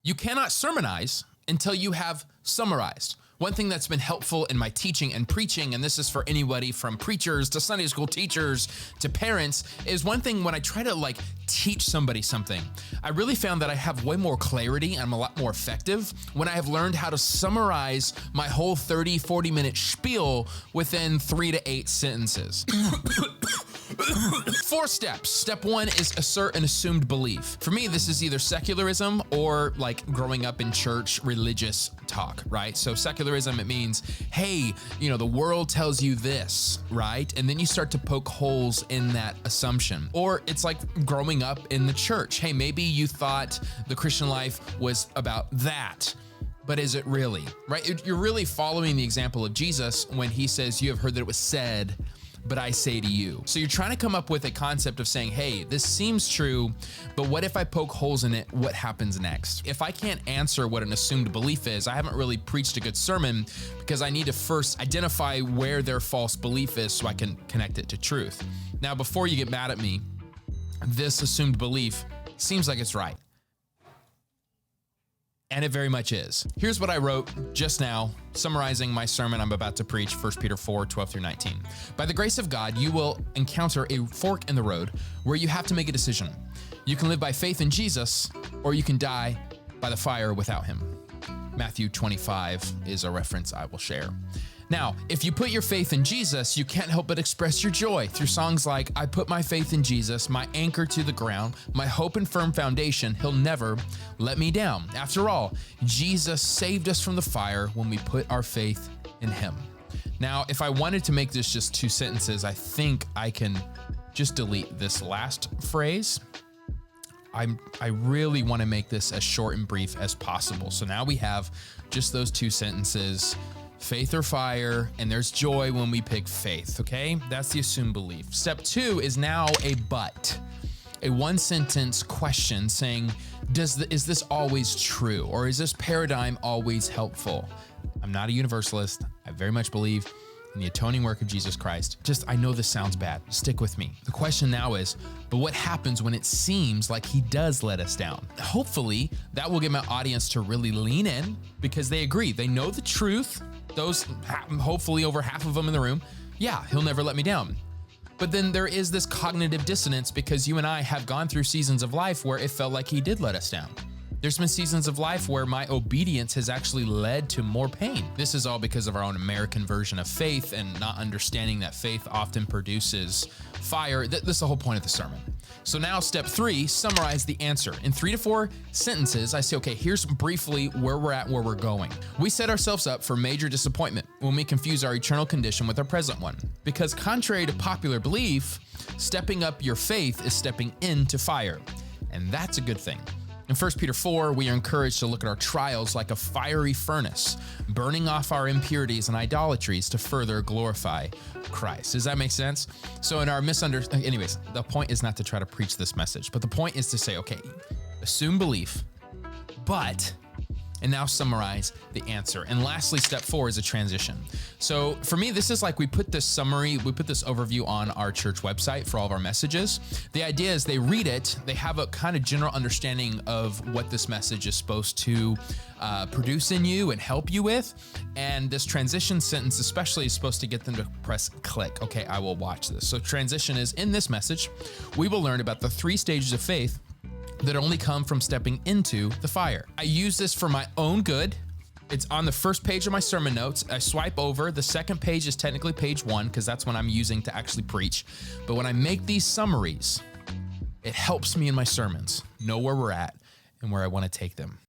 You cannot sermonize until you have summarized. One thing that's been helpful in my teaching and preaching, and this is for anybody from preachers to Sunday school teachers to parents, is one thing when I try to teach somebody something, I really found that I have way more clarity and I'm a lot more effective when I have learned how to summarize my whole 30, 40-minute spiel within 3 to 8 sentences. 4 steps. Step 1 is assert an assumed belief. For me, this is either secularism or growing up in church religious talk, right? So secularism, it means, hey, the world tells you this, right? And then you start to poke holes in that assumption. Or it's like growing up in the church. Hey, maybe you thought the Christian life was about that. But is it really, right? You're really following the example of Jesus when he says, you have heard that it was said, but I say to you. So you're trying to come up with a concept of saying, hey, this seems true, but what if I poke holes in it? What happens next? If I can't answer what an assumed belief is, I haven't really preached a good sermon because I need to first identify where their false belief is so I can connect it to truth. Now, before you get mad at me, this assumed belief seems like it's right. And it very much is. Here's what I wrote just now, summarizing my sermon I'm about to preach, 1 Peter 4, 12 through 19. By the grace of God, you will encounter a fork in the road where you have to make a decision. You can live by faith in Jesus, or you can die by the fire without him. Matthew 25 is a reference I will share. Now, if you put your faith in Jesus, you can't help but express your joy through songs like, I put my faith in Jesus, my anchor to the ground, my hope and firm foundation, he'll never let me down. After all, Jesus saved us from the fire when we put our faith in him. Now, if I wanted to make this just 2 sentences, I think I can just delete this last phrase. I really want to make this as short and brief as possible. So now we have just those 2 sentences. Faith or fire, and there's joy when we pick faith, okay? That's the assumed belief. Step 2 is now a but, a 1-sentence question saying, is this always true? Or is this paradigm always helpful? I'm not a universalist. I very much believe in the atoning work of Jesus Christ. I know this sounds bad. Stick with me. The question now is, but what happens when it seems like he does let us down? Hopefully, that will get my audience to really lean in because they agree. They know the truth. Those, hopefully over half of them in the room, yeah, he'll never let me down. But then there is this cognitive dissonance because you and I have gone through seasons of life where it felt like he did let us down. There's been seasons of life where my obedience has actually led to more pain. This is all because of our own American version of faith and not understanding that faith often produces fire. That's the whole point of the sermon. So now step 3, summarize the answer. In 3 to 4 sentences, I say, okay, here's briefly where we're at, where we're going. We set ourselves up for major disappointment when we confuse our eternal condition with our present one. Because contrary to popular belief, stepping up your faith is stepping into fire. And that's a good thing. In 1 Peter 4, we are encouraged to look at our trials like a fiery furnace, burning off our impurities and idolatries to further glorify Christ. Does that make sense? So in our anyways, the point is not to try to preach this message, but the point is to say, okay, assume belief, but, and now summarize the answer. And lastly, step 4 is a transition. So for me, this is we put this summary, we put this overview on our church website for all of our messages. The idea is they read it, they have a kind of general understanding of what this message is supposed to produce in you and help you with. And this transition sentence especially is supposed to get them to press click. Okay, I will watch this. So transition is, in this message, we will learn about the 3 stages of faith that only come from stepping into the fire. I use this for my own good. It's on the first page of my sermon notes. I swipe over. The second page is technically page 1 because that's what I'm using to actually preach. But when I make these summaries, it helps me in my sermons know where we're at and where I want to take them.